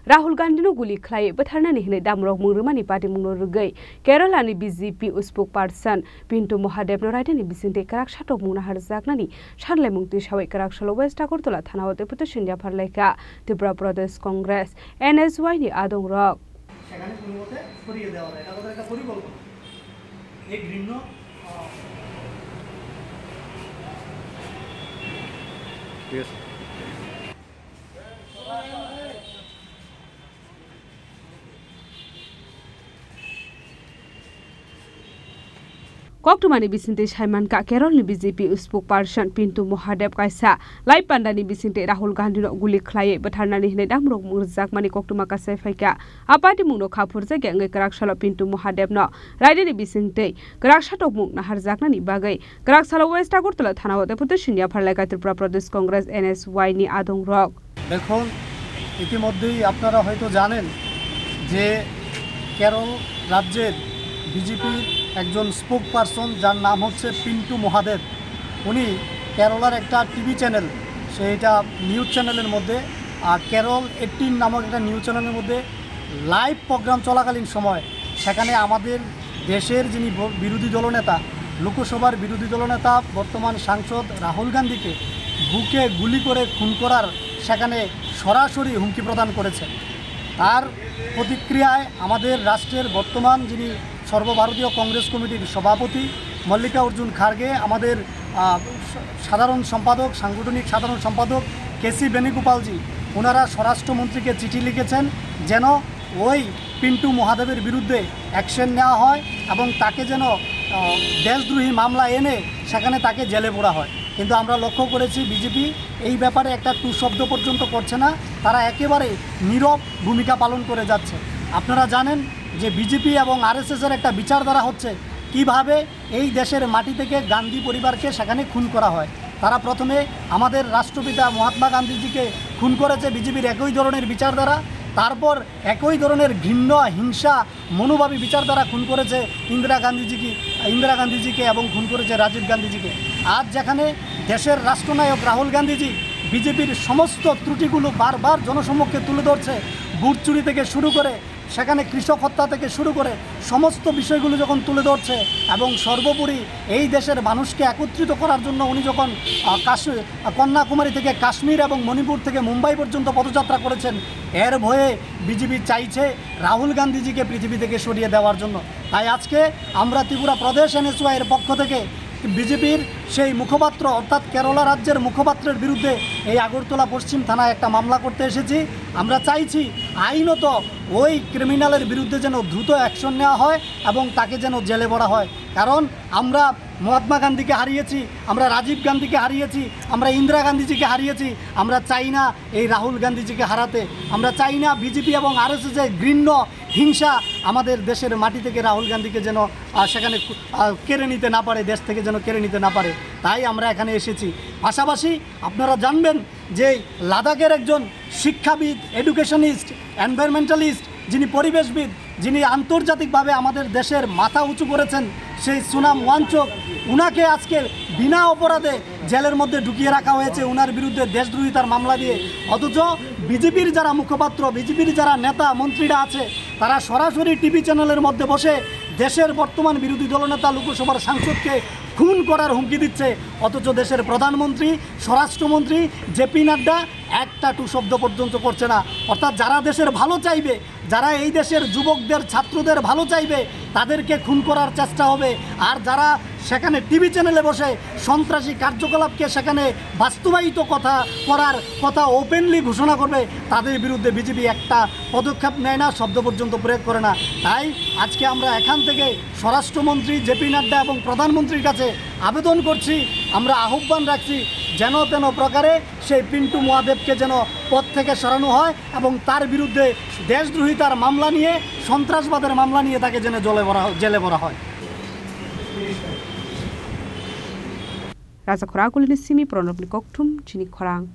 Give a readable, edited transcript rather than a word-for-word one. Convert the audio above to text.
राहुल गांधी गुली खलाय बथारनानि हिनै दामरक मुंरुमानि पार्टी मुंनो रुगै केरलानि BJP spokesperson Pintu Mahadev रायदानि बिसिंते कराक साटक मुंना हारजाकनानि सारलाय मुंति सावै कराक सलो वेस्ट आगरतला थानाव डेपुटेशन या फारलायका त्रिपुरा प्रदेश कांग्रेस NSY नि आदं रक সেখানে পরিবর্তে সরিয়ে দেওয়া হয় এটা একটা পরিকল্পনা এই ঘৃণ্য Yes. Koktumani bisinte Saiman ka Kerol ni BJP spok person Pintu Mohadev kaisa lai pandani bisinte Rahul Gandhi no guli khlaye batharnani hinai damrok murjak mani koktuma ka saifaika apati mungno khapurja ge ngai karak salo Pintu Mohadev no raidani bisinte karak satok mung na harjaknani bagai karak salo West Agartala thana hote deputation ya pharlaika Tripura Pradesh Congress NSY ni adong rok দেখুন ইতিমধ্যেই আপনারা হয়তো জানেন যে কেরল রাজ্যের বিজেপির একজন spoke person যার নাম হচ্ছে পিন্টু মহাদেব উনি কেরলার একটা টিভি চ্যানেল সেইটা নিউজ চ্যানেলের মধ্যে আর কেরল 18 নামক একটা নিউজ চ্যানেলের মধ্যে লাইভ প্রোগ্রাম চলাকালীন সময় সেখানে আমাদের দেশের যিনি বিরোধী দলনেতা লোকসভার বিরোধী দলনেতা বর্তমান সাংসদ রাহুল গান্ধীকে বুকে গুলি করে খুন করার সেখানে সরাসরি হুমকি প্রদান করেছেন তার প্রতিক্রিয়ায় আমাদের রাষ্ট্রের বর্তমান যিনি সর্বভারতীয় কংগ্রেস কমিটির সভাপতি মল্লিকা অর্জুন খার্গে আমাদের সাধারণ সম্পাদক সাংগঠনিক সাধারণ সম্পাদক কেসি বেণুগোপালজি ওনারা স্বরাষ্ট্রমন্ত্রীকে চিঠি লিখেছেন যেন ওই পিন্টু মহাদেবের বিরুদ্ধে অ্যাকশন নেওয়া হয় এবং তাকে যেন দেশদ্রোহী মামলা এনে সেখানে তাকে জেলে পোড়া হয় কিন্তু আমরা লক্ষ্য করেছি বিজেপি এই ব্যাপারে একটা টু শব্দ পর্যন্ত করছে না তারা একেবারে নীরব ভূমিকা পালন করে যাচ্ছে আপনারা জানেন যে বিজেপি এবং RSS এর একটা বিচারধারা হচ্ছে কিভাবে এই দেশের মাটি থেকে গান্ধী পরিবারকে সেখানে খুন করা হয় তারা প্রথমে আমাদের রাষ্ট্রপিতা মহাত্মা গান্ধীজিকে খুন করেছে বিজেপির একই ধরনের বিচারধারা তারপর একই ধরনের ঘৃণ্য হিংসা মনোভাবী বিচারধারা খুন করেছে ইন্দিরা গান্ধীজিকে এবং খুন করেছে রাজীব গান্ধীজিকে আজ যেখানে দেশের রাষ্ট্রনায়ক রাহুল গান্ধীজি বিজেপির সমস্ত ত্রুটিগুলো বারবার জনসমক্ষে তুলে ধরছে বুট চুরি থেকে শুরু করে সেখানে কৃষক হত্যা থেকে শুরু করে সমস্ত বিষয়গুলো যখন তুলে ধরছে এবং সর্বোপরি এই দেশের মানুষকে একত্রিত করার জন্য উনি যখন কন্যাকুমারী থেকে কাশ্মীর এবং মণিপুর থেকে মুম্বাই পর্যন্ত পদযাত্রা করেছেন এর ভয়ে বিজেপি চাইছে রাহুল গান্ধীজিকে পৃথিবী থেকে সরিয়ে দেওয়ার জন্য তাই আজকে আমরা ত্রিপুরা প্রদেশ NSY এর পক্ষ থেকে বিজেপির সেই মুখপাত্র অর্থাৎ কেরালা রাজ্যের মুখপাত্রের বিরুদ্ধে এই আগরতলা পশ্চিম থানায় একটা মামলা করতে এসেছি আমরা চাইছি আইনত ওই ক্রিমিনালের বিরুদ্ধে যেন দ্রুত অ্যাকশন নেওয়া হয় এবং তাকে যেন জেলে ভরা হয় কারণ আমরা মহাত্মা গান্ধীকে হারিয়েছি আমরা রাজীব গান্ধীকে হারিয়েছি আমরা ইন্দিরা গান্ধীজিকে হারিয়েছি আমরা চাই না এই রাহুল গান্ধীজিকে হারাতে আমরা চাই না বিজেপি এবং RSS এর ঘৃণ্য হিংসা আমাদের দেশের মাটি থেকে রাহুল গান্ধীকে যেন সেখানে কেড়ে নিতে না পারে দেশ থেকে যেন কেড়ে নিতে না পারে তাই আমরা এখানে এসেছি পাশাপাশি আপনারা জানবেন যে লাদাখের একজন শিক্ষাবিদ এডুকেশনিস্ট এনভায়রনমেন্টালিস্ট যিনি পরিবেশবিদ যিনি আন্তর্জাতিকভাবে আমাদের দেশের মাথা উঁচু করেছেন সেই সুনাম ওয়াংচুক উনাকে আজকে বিনা অপরাধে জেলের মধ্যে ঢুকিয়ে রাখা হয়েছে উনার বিরুদ্ধে দেশদ্রোহিতার মামলা দিয়ে অথচ বিজেপির যারা মুখপাত্র বিজেপির যারা নেতা মন্ত্রীরা আছে তারা সরাসরি টিভি চ্যানেলের মধ্যে বসে দেশের বর্তমান বিরোধী দলনেতা লোকসভার সাংসদকে খুন করার হুমকি দিচ্ছে অথচ দেশের প্রধানমন্ত্রী স্বরাষ্ট্রমন্ত্রী JP নাড্ডা একটা টু শব্দ পর্যন্ত করছে না অর্থাৎ যারা দেশের ভালো চাইবে যারা এই দেশের যুবকদের ছাত্রদের ভালো চাইবে তাদেরকে খুন করার চেষ্টা হবে আর যারা সেখানে টিভি চ্যানেলে বসে সন্ত্রাসী কার্যকলাপকে সেখানে বাস্তবায়িত করার কথা ওপেনলি ঘোষণা করবে তাদের বিরুদ্ধে বিজেপি একটা পদক্ষেপ নেয় না শব্দ পর্যন্ত প্রয়োগ করে না তাই আজকে আমরা এখান থেকে স্বরাষ্ট্রমন্ত্রী JP নাড্ডা এবং প্রধানমন্ত্রীর কাছে আবেদন করছি আমরা আহ্বান রাখছি যেন তেন প্রকারে সেই পিন্টু মহাদেবকে যেন পদ থেকে সরানো হয় এবং তার বিরুদ্ধে দেশদ্রোহিতার মামলা নিয়ে সন্ত্রাসবাদের মামলা নিয়ে তাকে যেন জেলে ভরা হয় Raja Khorang Kulini Simi Pronobni Koktum Chini Khorang